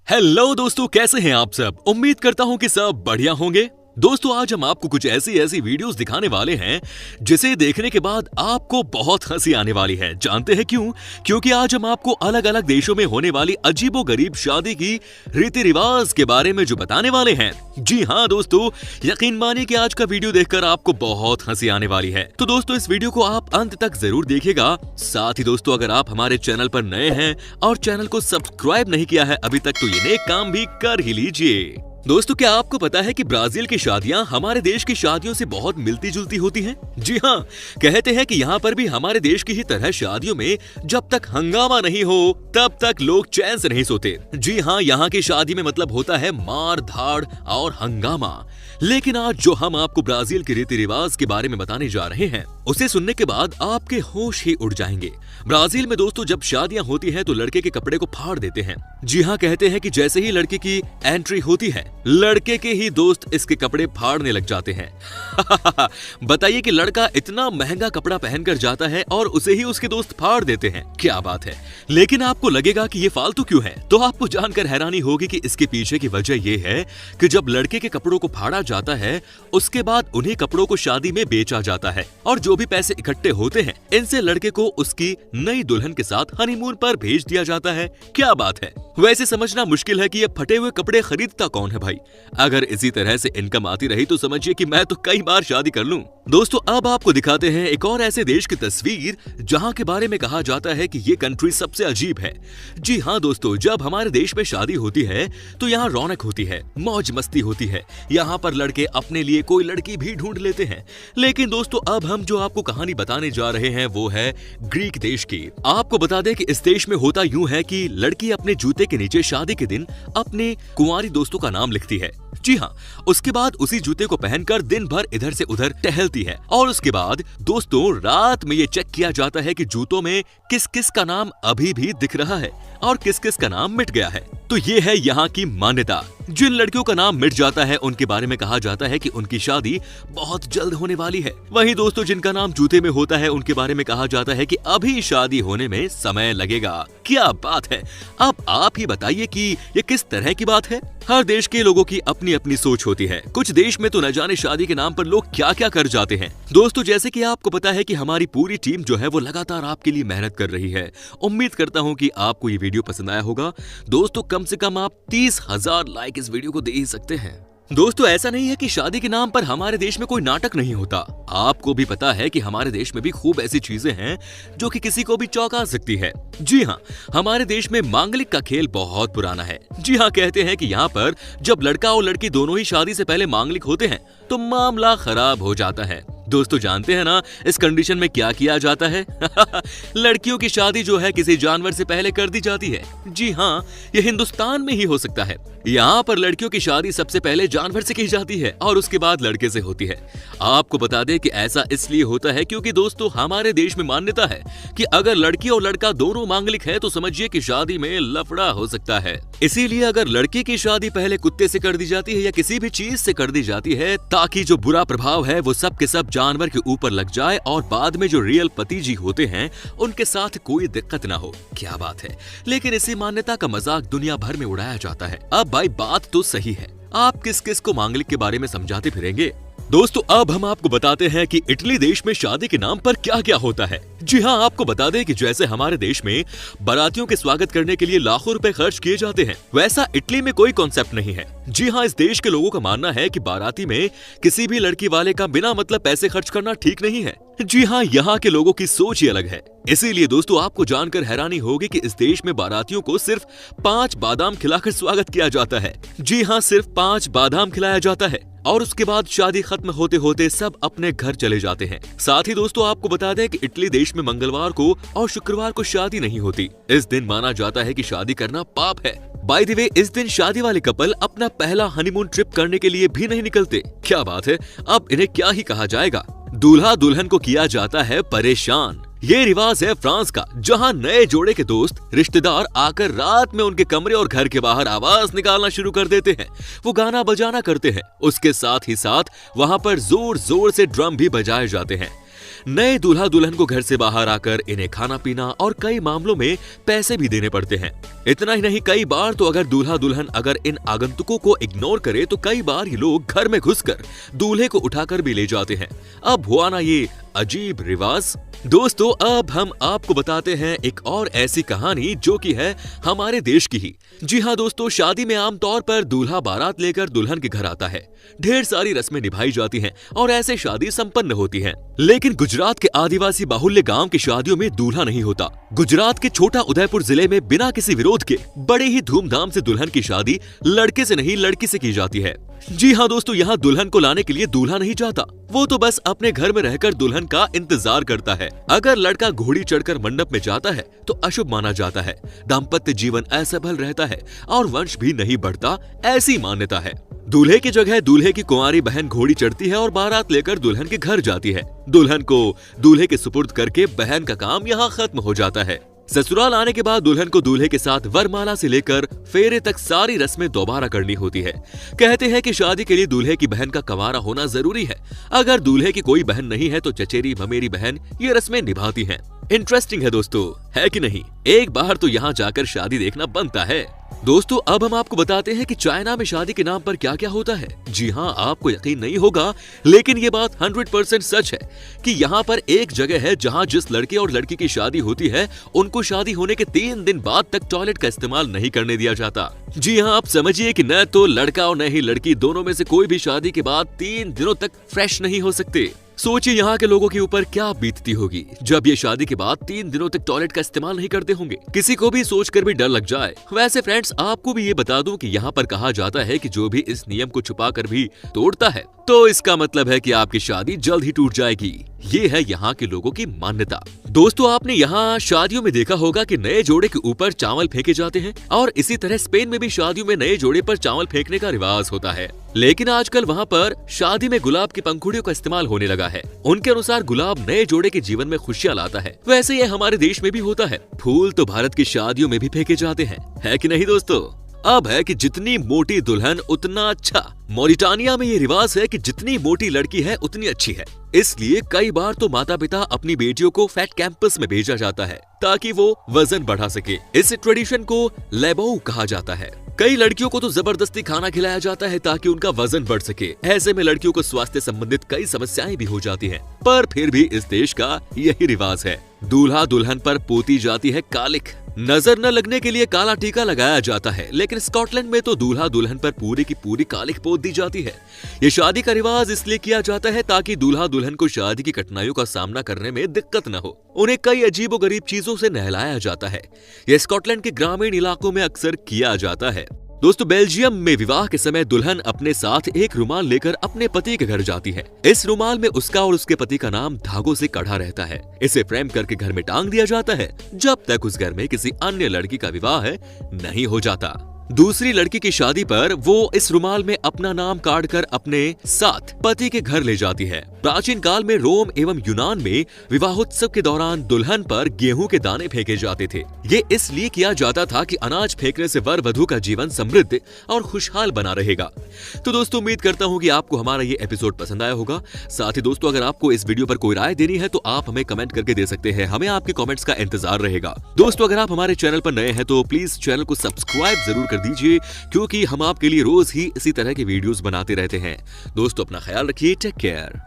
Hello दोस्तों, कैसे हैं आप सब। उम्मीद करता हूं कि सब बढ़िया होंगे। दोस्तों, आज हम आपको कुछ ऐसी वीडियोस दिखाने वाले हैं जिसे देखने के बाद आपको बहुत हंसी आने वाली है। जानते हैं क्यों? क्योंकि आज हम आपको अलग अलग देशों में होने वाली अजीबोगरीब शादी की रीति रिवाज के बारे में जो बताने वाले हैं। जी हाँ दोस्तों, यकीन मानिए कि आज का वीडियो देखकर आपको बहुत हंसी आने वाली है। तो दोस्तों, इस वीडियो को आप अंत तक जरूर देखिएगा। साथ ही दोस्तों, अगर आप हमारे चैनल पर नए हैं और चैनल को सब्सक्राइब नहीं किया है अभी तक, तो ये नेक काम भी कर ही लीजिए। दोस्तों, क्या आपको पता है कि ब्राजील की शादियां हमारे देश की शादियों से बहुत मिलती जुलती होती हैं? जी हाँ, कहते हैं कि यहाँ पर भी हमारे देश की ही तरह शादियों में जब तक हंगामा नहीं हो तब तक लोग चैन से नहीं सोते। जी हाँ, यहाँ की शादी में मतलब होता है मार धाड़ और हंगामा। लेकिन आज जो हम आपको ब्राजील के रीति रिवाज के बारे में बताने जा रहे हैं, उसे सुनने के बाद आपके होश ही उड़ जाएंगे। ब्राजील में दोस्तों जब शादियां होती हैं तो लड़के के कपड़े को फाड़ देते हैं। जी हाँ, कहते हैं कि जैसे ही लड़के की एंट्री होती है, लड़के के ही दोस्त इसके कपड़े फाड़ने लग जाते हैं। बताइए कि लड़का इतना महंगा कपड़ा पहनकर जाता है और उसे ही उसके दोस्त फाड़ देते हैं। क्या बात है। लेकिन आपको लगेगा कि ये फालतू क्यों है, तो आपको जानकर हैरानी होगी कि इसके पीछे की वजह ये है कि जब लड़के के कपड़ों को फाड़ा जाता है, उसके बाद उन्हीं कपड़ों को शादी में बेचा जाता है और जो भी पैसे इकट्ठे होते हैं, इनसे लड़के को उसकी नई दुल्हन के साथ हनीमून पर भेज दिया जाता है। क्या बात है। वैसे समझना मुश्किल है कि ये फटे हुए कपड़े खरीदता कौन है भाई। अगर इसी तरह से इनकम आती रही तो समझिए कि मैं तो कई बार शादी कर लूं। दोस्तों, अब आपको दिखाते हैं एक और ऐसे देश की तस्वीर जहां के बारे में कहा जाता है कि ये कंट्री सबसे अजीब है। जी हाँ दोस्तों, जब हमारे देश में शादी होती है तो यहाँ रौनक होती है, मौज मस्ती होती है। यहाँ पर लड़के अपने लिए कोई लड़की भी ढूंढ लेते हैं। लेकिन दोस्तों, अब हम जो आपको कहानी बताने जा रहे हैं वो है ग्रीक देश की। आपको बता दें कि इस देश में होता यूं है कि लड़की अपने जूते के नीचे शादी के दिन अपने कुंवारी दोस्तों का नाम लिखती है। जी हाँ, उसके बाद उसी जूते को पहनकर दिन भर इधर से उधर टहलती है और उसके बाद दोस्तों रात में ये चेक किया जाता है कि जूतों में किस किस का नाम अभी भी दिख रहा है और किस किस का नाम मिट गया है। तो ये है यहाँ की मान्यता। जिन लड़कियों का नाम मिट जाता है उनके बारे में कहा जाता है कि उनकी शादी बहुत जल्द होने वाली है। वहीं दोस्तों, जिनका नाम जूते में होता है उनके बारे में कहा जाता है कि अभी शादी होने में समय लगेगा। क्या बात है। अब आप ही बताइए कि ये किस तरह की बात है। हर देश के लोगों की अपनी अपनी सोच होती है। कुछ देश में तो न जाने शादी के नाम पर लोग क्या क्या कर जाते हैं। दोस्तों, जैसे कि आपको पता है कि हमारी पूरी टीम जो है वो लगातार आपके लिए मेहनत कर रही है। उम्मीद करता हूँ कि आपको ये वीडियो पसंद आया होगा। दोस्तों, कम से कम आप 30,000 लाइक इस वीडियो को दे ही सकते हैं। दोस्तों, ऐसा नहीं है कि शादी के नाम पर हमारे देश में कोई नाटक नहीं होता। आपको भी पता है कि हमारे देश में भी खूब ऐसी चीजें हैं जो कि किसी को भी चौंका सकती है। जी हाँ, हमारे देश में मांगलिक का खेल बहुत पुराना है। जी हाँ, कहते हैं कि यहाँ पर जब लड़का और लड़की दोनों ही शादी से पहले मांगलिक होते हैं तो मामला खराब हो जाता है। दोस्तों, जानते हैं ना इस कंडीशन में क्या किया जाता है? लड़कियों की शादी जो है किसी जानवर से पहले कर दी जाती है। जी हाँ, ये हिंदुस्तान में ही हो सकता है। यहाँ पर लड़कियों की शादी सबसे पहले जानवर से की जाती है और उसके बाद लड़के से होती है। आपको बता दें कि ऐसा इसलिए होता है क्योंकि दोस्तों हमारे देश में मान्यता है कि अगर लड़की और लड़का दोनों मांगलिक है तो समझिए कि शादी में लफड़ा हो सकता है। इसीलिए अगर लड़की की शादी पहले कुत्ते से कर दी जाती है या किसी भी चीज से कर दी जाती है ताकि जो बुरा प्रभाव है वो सब के सब जानवर के ऊपर लग जाए और बाद में जो रियल पति जी होते हैं उनके साथ कोई दिक्कत ना हो। क्या बात है। लेकिन इसी मान्यता का मजाक दुनिया भर में उड़ाया जाता है। अब भाई, बात तो सही है। आप किस किस को मांगलिक के बारे में समझाते फिरेंगे। दोस्तों, अब हम आपको बताते हैं कि इटली देश में शादी के नाम पर क्या क्या होता है। जी हाँ, आपको बता दें कि जैसे हमारे देश में बारातियों के स्वागत करने के लिए लाखों रुपए खर्च किए जाते हैं, वैसा इटली में कोई कॉन्सेप्ट नहीं है। जी हाँ, इस देश के लोगों का मानना है कि बाराती में किसी भी लड़की वाले का बिना मतलब पैसे खर्च करना ठीक नहीं है। जी हाँ, यहाँ के लोगों की सोच ही अलग है। इसीलिए दोस्तों, आपको जानकर हैरानी होगी कि इस देश में बारातियों को सिर्फ 5 बादाम खिलाकर स्वागत किया जाता है। जी हाँ, सिर्फ 5 बादाम खिलाया जाता है और उसके बाद शादी खत्म होते होते सब अपने घर चले जाते हैं। साथ ही दोस्तों, आपको बता दें कि इटली देश में मंगलवार को और शुक्रवार को शादी नहीं होती। इस दिन माना जाता है कि शादी करना पाप है। बाय द वे, इस दिन शादी वाले कपल अपना पहला हनीमून ट्रिप करने के लिए भी नहीं निकलते। क्या बात है। अब इन्हें क्या ही कहा जाएगा। दूल्हा दुल्हन को किया जाता है परेशान। ये रिवाज है फ्रांस का, जहां नए जोड़े के दोस्त रिश्तेदार आकर रात में उनके कमरे और घर के बाहर आवाज निकालना शुरू कर देते हैं। वो गाना बजाना करते हैं। उसके साथ ही साथ वहां पर जोर जोर से ड्रम भी बजाए जाते हैं। नए दूल्हा दुल्हन को घर से बाहर आकर इन्हें खाना पीना और कई मामलों में पैसे भी देने पड़ते हैं। इतना ही नहीं, कई बार तो अगर दूल्हा दुल्हन अगर इन आगंतुकों को इग्नोर करे तो कई बार ये लोग घर में घुसकर दूल्हे को उठाकर भी ले जाते हैं। अब हुआ ना ये अजीब रिवाज। दोस्तों, अब हम आपको बताते हैं एक और ऐसी कहानी जो कि है हमारे देश की ही। जी हाँ दोस्तों, शादी में आमतौर पर दूल्हा बारात लेकर दुल्हन के घर आता है। ढेर सारी रस्में निभाई जाती हैं और ऐसे शादी संपन्न होती हैं। लेकिन गुजरात के आदिवासी बाहुल्य गांव की शादियों में दूल्हा नहीं होता। गुजरात के छोटा उदयपुर जिले में बिना किसी विरोध के बड़े ही धूमधाम से दुल्हन की शादी लड़के से नहीं लड़की से की जाती है। जी हाँ दोस्तों, यहाँ दुल्हन को लाने के लिए दूल्हा नहीं जाता, वो तो बस अपने घर में रहकर दुल्हन का इंतजार करता है। अगर लड़का घोड़ी चढ़कर मंडप में जाता है तो अशुभ माना जाता है, दाम्पत्य जीवन असफल रहता है और वंश भी नहीं बढ़ता, ऐसी मान्यता है। दूल्हे की जगह दूल्हे की कुंवारी बहन घोड़ी चढ़ती है और बारात लेकर दुल्हन के घर जाती है। दुल्हन को दूल्हे के सुपुर्द करके बहन का काम यहाँ खत्म हो जाता है। ससुराल आने के बाद दुल्हन को दूल्हे के साथ वरमाला से लेकर फेरे तक सारी रस्में दोबारा करनी होती है। कहते हैं कि शादी के लिए दूल्हे की बहन का कंवारा होना जरूरी है। अगर दूल्हे की कोई बहन नहीं है तो चचेरी ममेरी बहन ये रस्में निभाती हैं। इंटरेस्टिंग है दोस्तों, है कि नहीं? एक बार तो यहाँ जाकर शादी देखना बनता है। दोस्तों, अब हम आपको बताते हैं कि चाइना में शादी के नाम पर क्या क्या होता है। जी हाँ, आपको यकीन नहीं होगा, लेकिन ये बात 100% सच है कि यहाँ पर एक जगह है जहाँ जिस लड़के और लड़की की शादी होती है उनको शादी होने के 3 दिन बाद तक टॉयलेट का इस्तेमाल नहीं करने दिया जाता। जी हाँ, आप समझिए कि न तो लड़का और न ही लड़की, दोनों में से कोई भी शादी के बाद 3 दिनों तक फ्रेश नहीं हो सकते। सोचिए यहाँ के लोगों के ऊपर क्या बीतती होगी जब ये शादी के बाद 3 दिनों तक टॉयलेट का इस्तेमाल नहीं करते होंगे। किसी को भी सोचकर भी डर लग जाए। वैसे फ्रेंड्स, आपको भी ये बता दूं कि यहाँ पर कहा जाता है कि जो भी इस नियम को छुपा कर भी तोड़ता है तो इसका मतलब है कि आपकी शादी जल्द ही टूट जाएगी। ये है यहाँ के लोगों की मान्यता। दोस्तों, आपने यहाँ शादियों में देखा होगा कि नए जोड़े के ऊपर चावल फेंके जाते हैं और इसी तरह स्पेन में भी शादियों में नए जोड़े पर चावल फेंकने का रिवाज होता है। लेकिन आजकल वहाँ पर शादी में गुलाब की पंखुड़ियों का इस्तेमाल होने लगा है। उनके अनुसार गुलाब नए जोड़े के जीवन में खुशियाँ लाता है। वैसे ये हमारे देश में भी होता है। फूल तो भारत की शादियों में भी फेंके जाते हैं, है कि नहीं दोस्तों? अब है कि जितनी मोटी दुल्हन उतना अच्छा। मॉरिटानिया में ये रिवाज है कि जितनी मोटी लड़की है उतनी अच्छी है। इसलिए कई बार तो माता पिता अपनी बेटियों को फैट कैंपस में भेजा जाता है ताकि वो वजन बढ़ा सके। इस ट्रेडिशन को लेबो कहा जाता है। कई लड़कियों को तो जबरदस्ती खाना खिलाया जाता है ताकि उनका वजन बढ़ सके। ऐसे में लड़कियों को स्वास्थ्य संबंधित कई समस्याएं भी हो जाती हैं। पर फिर भी इस देश का यही रिवाज है। दूल्हा दुल्हन पर पोती जाती है कालिख। नजर न लगने के लिए काला टीका लगाया जाता है, लेकिन स्कॉटलैंड में तो दूल्हा दुल्हन पर पूरी की पूरी कालिख पोत दी जाती है। ये शादी का रिवाज इसलिए किया जाता है ताकि दूल्हा दुल्हन को शादी की कठिनाइयों का सामना करने में दिक्कत न हो। उन्हें कई अजीबोगरीब चीजों से नहलाया जाता है। यह स्कॉटलैंड के ग्रामीण इलाकों में अक्सर किया जाता है। दोस्तों, बेल्जियम में विवाह के समय दुल्हन अपने साथ एक रुमाल लेकर अपने पति के घर जाती है। इस रुमाल में उसका और उसके पति का नाम धागों से कढ़ा रहता है। इसे फ्रेम करके घर में टांग दिया जाता है जब तक उस घर में किसी अन्य लड़की का विवाह नहीं हो जाता। दूसरी लड़की की शादी पर वो इस रुमाल में अपना नाम काट कर अपने साथ पति के घर ले जाती है। प्राचीन काल में रोम एवं यूनान में विवाहोत्सव के दौरान दुल्हन पर गेहूं के दाने फेंके जाते थे। ये इसलिए किया जाता था कि अनाज फेंकने से वर वधू का जीवन समृद्ध और खुशहाल बना रहेगा। तो दोस्तों, उम्मीद करता हूँ कि आपको हमारा ये एपिसोड पसंद आया होगा। साथ ही दोस्तों, अगर आपको इस वीडियो पर कोई राय देनी है तो आप हमें कमेंट करके दे सकते हैं। हमें आपके कमेंट्स का इंतजार रहेगा। दोस्तों, अगर आप हमारे चैनल पर नए हैं तो प्लीज चैनल को सब्सक्राइब जरूर कर दीजिए, क्योंकि हम आपके लिए रोज ही इसी तरह के वीडियोस बनाते रहते हैं। दोस्तों, अपना ख्याल रखिए। Take care.